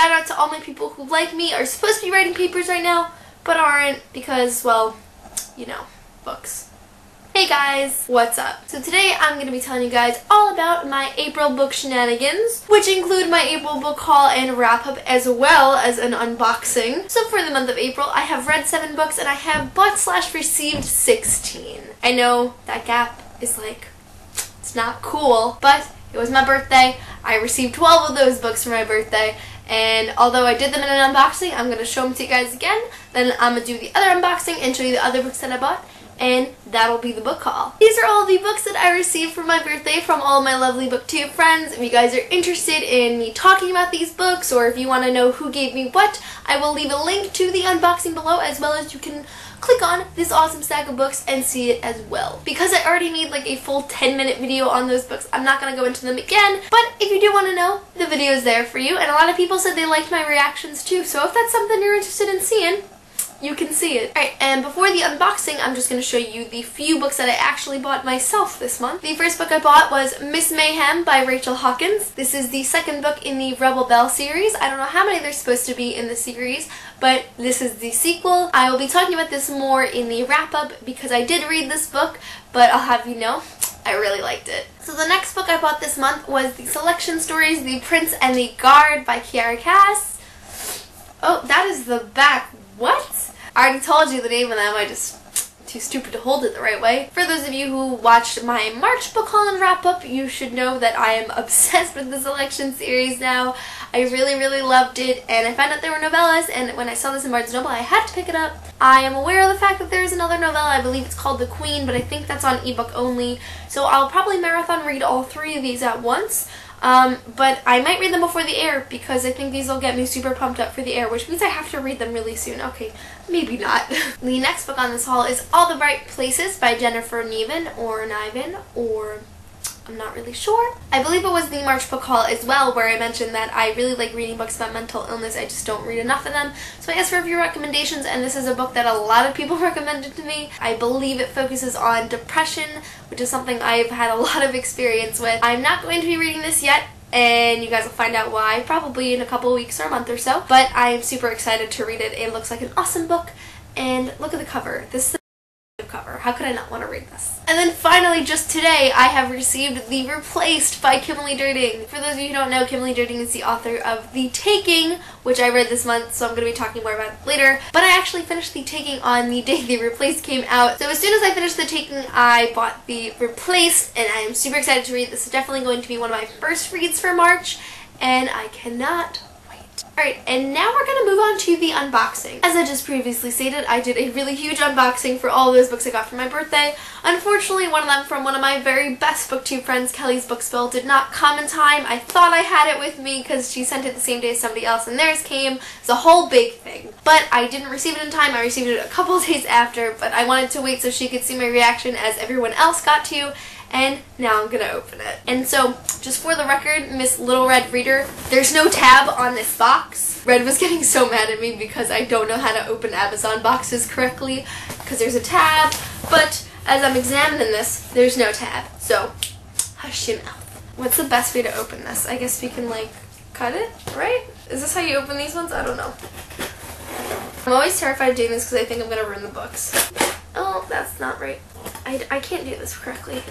shout out to all my people who, like me, are supposed to be writing papers right now, but aren't because, well, you know, books. Hey guys, what's up? So today I'm going to be telling you guys all about my April book shenanigans, which include my April book haul and wrap-up as well as an unboxing. So for the month of April, I have read 7 books and I have bought/received 16. I know that gap is like, it's not cool, but it was my birthday. I received 12 of those books for my birthday, and although I did them in an unboxing, I'm going to show them to you guys again. Then I'm going to do the other unboxing and show you the other books that I bought, and that'll be the book haul. These are all the books that I received for my birthday from all my lovely booktube friends. If you guys are interested in me talking about these books, or if you want to know who gave me what, I will leave a link to the unboxing below, as well as you can click on this awesome stack of books and see it as well. Because I already made like a full 10-minute video on those books, I'm not going to go into them again, but if you do want to know, the video is there for you, and a lot of people said they liked my reactions too, so if that's something you're interested in seeing, you can see it. Alright, and before the unboxing, I'm just going to show you the few books that I actually bought myself this month. The first book I bought was Miss Mayhem by Rachel Hawkins. This is the second book in the Rebel Belle series. I don't know how many there's supposed to be in the series, but this is the sequel. I will be talking about this more in the wrap-up because I did read this book, but I'll have you know, I really liked it. So the next book I bought this month was the Selection Stories, The Prince and the Guard by Kiara Cass. Oh, that is the back. What? I already told you the name of them, I just too stupid to hold it the right way. For those of you who watched my March book haul and wrap-up, you should know that I am obsessed with the Selection series now. I really loved it, and I found out there were novellas, and when I saw this in Barnes & Noble, I had to pick it up. I am aware of the fact that there is another novella, I believe it's called The Queen, but I think that's on ebook only, so I'll probably marathon read all 3 of these at once. But I might read them before the air because I think these will get me super pumped up for the air, which means I have to read them really soon. Okay, maybe not. The next book on this haul is All the Bright Places by Jennifer Niven, or I'm not really sure. I believe it was the March book haul as well where I mentioned that I really like reading books about mental illness. I just don't read enough of them. So I asked for a few recommendations, and this is a book that a lot of people recommended to me. I believe it focuses on depression, which is something I've had a lot of experience with. I'm not going to be reading this yet, and you guys will find out why probably in a couple weeks or a month or so. But I'm super excited to read it. It looks like an awesome book, and look at the cover. This is the cover. How could I not want to read this? And then finally, just today, I have received The Replaced by Kimberly Durding. For those of you who don't know, Kimberly Durding is the author of The Taking, which I read this month, so I'm going to be talking more about it later. But I actually finished The Taking on the day The Replaced came out. So as soon as I finished The Taking, I bought The Replaced, and I am super excited to read. This is definitely going to be one of my first reads for March, and I cannot Alright, and now we're going to move on to the unboxing. As I just previously stated, I did a really huge unboxing for all of those books I got for my birthday. Unfortunately, one of them from one of my very best booktube friends, Kelly's Bookspill, did not come in time. I thought I had it with me because she sent it the same day as somebody else and theirs came. It's a whole big thing. But I didn't receive it in time. I received it a couple days after, but I wanted to wait so she could see my reaction as everyone else got to. And now I'm going to open it. And so, just for the record, Miss Little Red Reader, there's no tab on this box. Red was getting so mad at me because I don't know how to open Amazon boxes correctly because there's a tab, but as I'm examining this, there's no tab. So, hush your mouth. What's the best way to open this? I guess we can, like, cut it, right? Is this how you open these ones? I don't know. I'm always terrified of doing this because I think I'm going to ruin the books. Oh, that's not right. I can't do this correctly.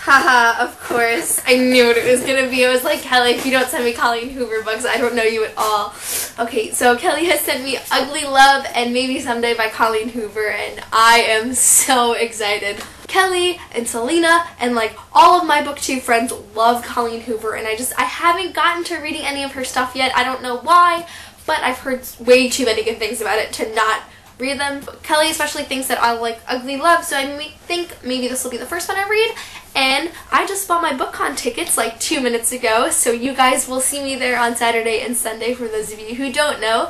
Haha, of course. I knew what it was gonna be. I was like, Kelly, if you don't send me Colleen Hoover books, I don't know you at all. Okay, so Kelly has sent me Ugly Love and Maybe Someday by Colleen Hoover, and I am so excited. Kelly and Selena and like all of my booktube friends love Colleen Hoover, and I haven't gotten to reading any of her stuff yet. I don't know why, but I've heard way too many good things about it to not read them. Kelly especially thinks that I like Ugly Love, so I think maybe this will be the first one I read. And I just bought my BookCon tickets like 2 minutes ago, so you guys will see me there on Saturday and Sunday for those of you who don't know.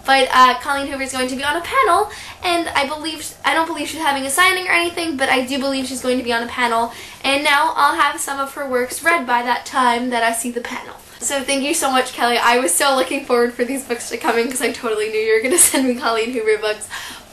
But Colleen Hoover is going to be on a panel, and I don't believe she's having a signing or anything, but I do believe she's going to be on a panel, and now I'll have some of her works read by that time that I see the panel. So thank you so much, Kelly. I was so looking forward for these books to come in because I totally knew you were going to send me Colleen Hoover books.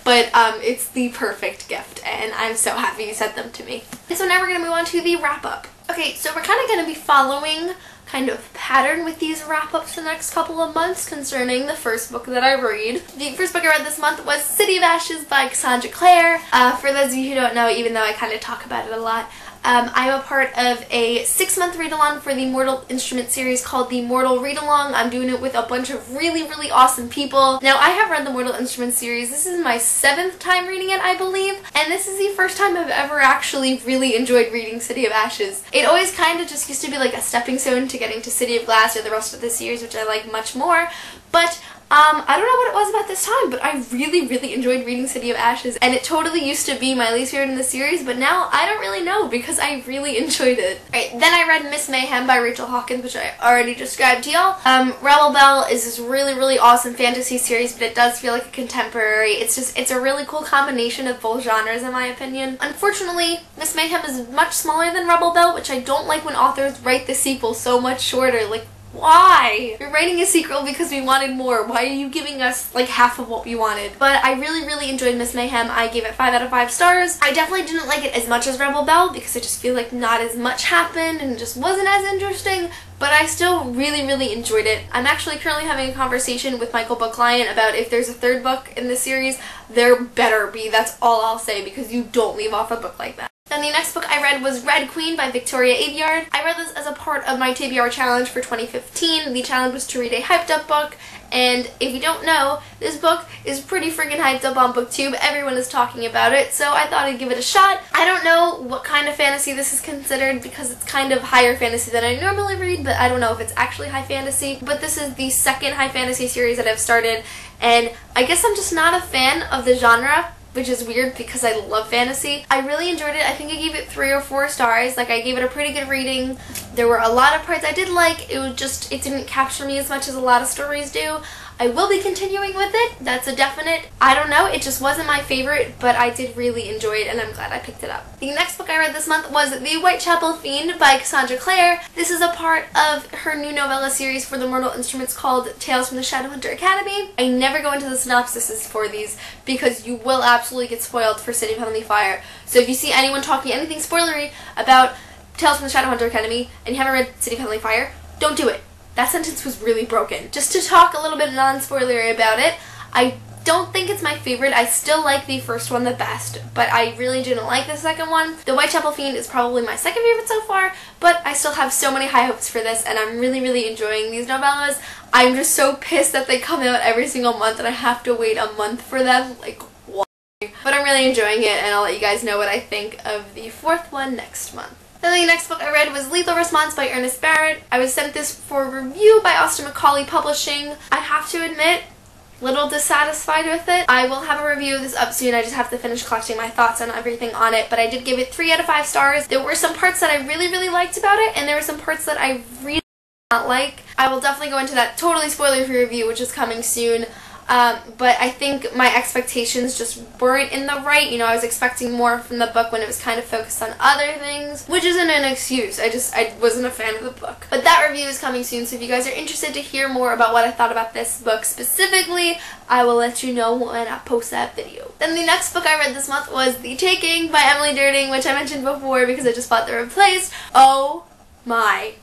But it's the perfect gift, and I'm so happy you sent them to me. So now we're going to move on to the wrap-up. Okay, so we're kind of going to be following kind of pattern with these wrap-ups for the next couple of months concerning the first book that I read. The first book I read this month was City of Ashes by Cassandra Clare. For those of you who don't know, even though I kind of talk about it a lot, I'm a part of a 6-month read-along for the Mortal Instruments series called the Mortal Read-Along. I'm doing it with a bunch of really, really awesome people. Now, I have read the Mortal Instruments series. This is my 7th time reading it, I believe, and this is the first time I've ever actually really enjoyed reading City of Ashes. It always kind of just used to be like a stepping stone to getting to City of Glass or the rest of the series, which I like much more, but I don't know what it was about this time, but I really, really enjoyed reading City of Ashes, and it totally used to be my least favorite in the series, but now I don't really know because I really enjoyed it. Alright, then I read Miss Mayhem by Rachel Hawkins, which I already described to y'all. Rebel Belle is this really, really awesome fantasy series, but it does feel like a contemporary. It's a really cool combination of both genres in my opinion. Unfortunately, Miss Mayhem is much smaller than Rebel Belle, which I don't like when authors write the sequel so much shorter. Like, why? You're writing a sequel because we wanted more. Why are you giving us like half of what we wanted? But I really, really enjoyed Miss Mayhem. I gave it 5 out of 5 stars. I definitely didn't like it as much as Rebel Belle because I just feel like not as much happened and it just wasn't as interesting, but I still really, really enjoyed it. I'm actually currently having a conversation with Michael Booklion about if there's a 3rd book in the series, there better be. That's all I'll say because you don't leave off a book like that. Then the next book I read was Red Queen by Victoria Aveyard. I read this as a part of my TBR challenge for 2015. The challenge was to read a hyped up book, and if you don't know, this book is pretty freaking hyped up on BookTube. Everyone is talking about it, so I thought I'd give it a shot. I don't know what kind of fantasy this is considered because it's kind of higher fantasy than I normally read, but I don't know if it's actually high fantasy. But this is the 2nd high fantasy series that I've started, and I guess I'm just not a fan of the genre, which is weird because I love fantasy. I really enjoyed it. I think I gave it 3 or 4 stars. Like, I gave it a pretty good reading. There were a lot of parts I did like. It didn't capture me as much as a lot of stories do. I will be continuing with it. That's a definite. I don't know. It just wasn't my favorite, but I did really enjoy it, and I'm glad I picked it up. The next book I read this month was The Whitechapel Fiend by Cassandra Clare. This is a part of her new novella series for the Mortal Instruments called Tales from the Shadowhunter Academy. I never go into the synopsises for these because you will absolutely get spoiled for City of Heavenly Fire. So if you see anyone talking anything spoilery about Tales from the Shadowhunter Academy and you haven't read City of Heavenly Fire, don't do it. That sentence was really broken. Just to talk a little bit non-spoilery about it, I don't think it's my favorite. I still like the first one the best, but I really didn't like the second one. The Whitechapel Fiend is probably my 2nd favorite so far, but I still have so many high hopes for this, and I'm really, really enjoying these novellas. I'm just so pissed that they come out every single month and I have to wait a month for them. Like, why? But I'm really enjoying it, and I'll let you guys know what I think of the 4th one next month. Then the next book I read was Lethal Response by Ernest Barrett. I was sent this for review by Austin Macaulay Publishing. I have to admit, little dissatisfied with it. I will have a review of this up soon. I just have to finish collecting my thoughts on everything on it, but I did give it 3 out of 5 stars. There were some parts that I really, really liked about it, and there were some parts that I really did not like. I will definitely go into that totally spoiler-free review, which is coming soon. But I think my expectations just weren't in the right. You know, I was expecting more from the book when it was kind of focused on other things, which isn't an excuse. I wasn't a fan of the book. But that review is coming soon, so if you guys are interested to hear more about what I thought about this book specifically, I will let you know when I post that video. Then the next book I read this month was The Taking by Emily Durding, which I mentioned before because I just bought the replaced. Oh my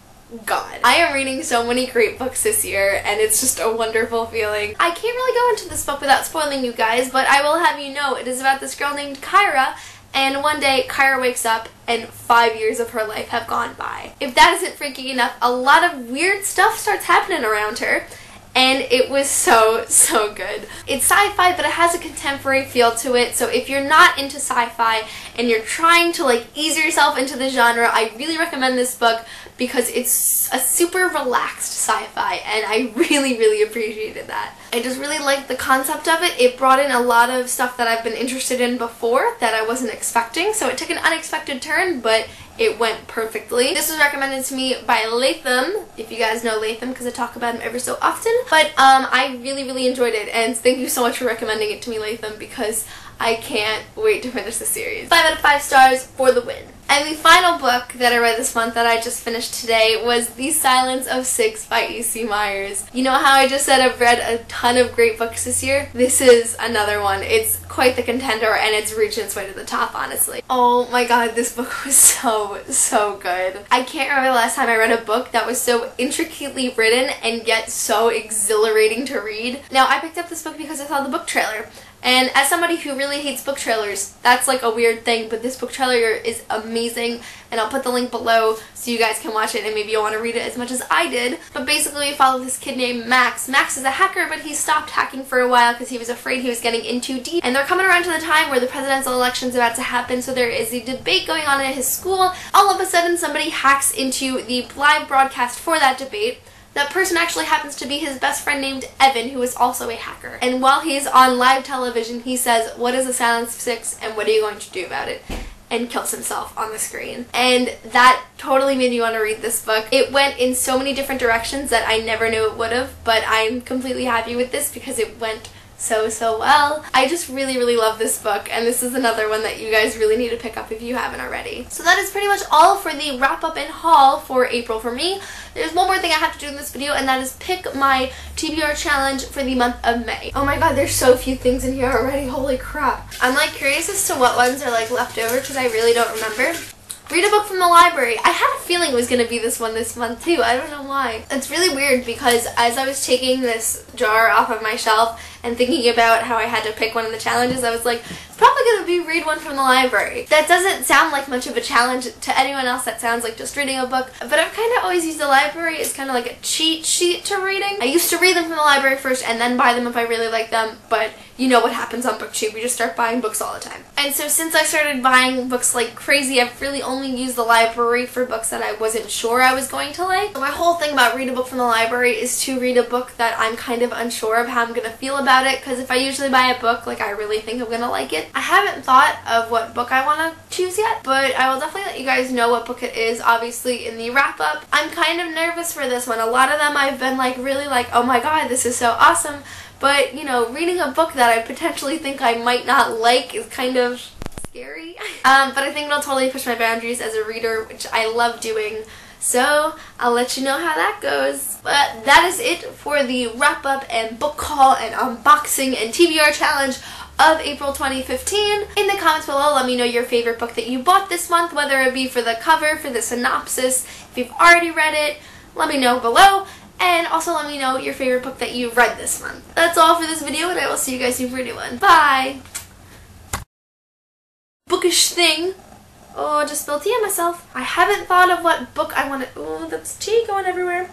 God. I am reading so many great books this year, and it's just a wonderful feeling. I can't really go into this book without spoiling you guys, but I will have you know it is about this girl named Kyra, and one day Kyra wakes up and 5 years of her life have gone by. If that isn't freaky enough, a lot of weird stuff starts happening around her, and it was so, so good. It's sci-fi, but it has a contemporary feel to it, so if you're not into sci-fi and you're trying to like ease yourself into the genre, I really recommend this book because it's a super relaxed sci-fi, and I really, really appreciated that. I just really liked the concept of it. It brought in a lot of stuff that I've been interested in before that I wasn't expecting, so it took an unexpected turn, but it went perfectly. This was recommended to me by Latham, if you guys know Latham, because I talk about him ever so often. But I really, really enjoyed it, and thank you so much for recommending it to me, Latham, because I can't wait to finish the series. 5 out of 5 stars for the win. And the final book that I read this month that I just finished today was The Silence of Six by E.C. Myers. You know how I just said I've read a ton of great books this year? This is another one. It's quite the contender and it's reaching its way to the top, honestly. Oh my god, this book was so good. I can't remember the last time I read a book that was so intricately written and yet so exhilarating to read. Now, I picked up this book because I saw the book trailer. And as somebody who really hates book trailers, that's like a weird thing, but this book trailer is amazing, and I'll put the link below so you guys can watch it and maybe you'll want to read it as much as I did. But basically we follow this kid named Max. Max is a hacker, but he stopped hacking for a while because he was afraid he was getting in too deep. And they're coming around to the time where the presidential election's about to happen, so there is a debate going on at his school. All of a sudden somebody hacks into the live broadcast for that debate. That person actually happens to be his best friend named Evan, who is also a hacker. And while he's on live television, he says, "What is the Silence of Six, and what are you going to do about it?" and kills himself on the screen. And that totally made me want to read this book. It went in so many different directions that I never knew it would have, but I'm completely happy with this because it went so well. I just really love this book, and this is another one that you guys really need to pick up if you haven't already. So that is pretty much all for the wrap up and haul for April for me. There's one more thing I have to do in this video, and that is pick my TBR challenge for the month of May. Oh my god, there's so few things in here already, holy crap. I'm like curious as to what ones are like left over because I really don't remember. Read a book from the library. I had a feeling it was going to be this one this month too. I don't know why. It's really weird because as I was taking this jar off of my shelf and thinking about how I had to pick one of the challenges, I was like, it's probably going to be read one from the library. That doesn't sound like much of a challenge to anyone else. That sounds like just reading a book. But I've kind of always used the library as kind of like a cheat sheet to reading. I used to read them from the library first and then buy them if I really like them, but you know what happens on BookTube. We just start buying books all the time. And so since I started buying books like crazy, I've really only used the library for books that I wasn't sure I was going to like. So my whole thing about read a book from the library is to read a book that I'm kind of unsure of how I'm going to feel about it, because if I usually buy a book, like I really think I'm going to like it. I haven't thought of what book I want to choose yet, but I will definitely let you guys know what book it is, obviously, in the wrap-up. I'm kind of nervous for this one. A lot of them I've been like really like, oh my god, this is so awesome. But, you know, reading a book that I potentially think I might not like is kind of scary. But I think it'll totally push my boundaries as a reader, which I love doing. So, I'll let you know how that goes. But that is it for the wrap-up and book haul and unboxing and TBR challenge of April 2015. In the comments below, let me know your favorite book that you bought this month, whether it be for the cover, for the synopsis. If you've already read it, let me know below. And also let me know your favorite book that you read this month. That's all for this video, and I will see you guys in a new one. Bye! Bookish thing. Oh, just spilled tea on myself. I haven't thought of what book I want to... Oh, that's tea going everywhere.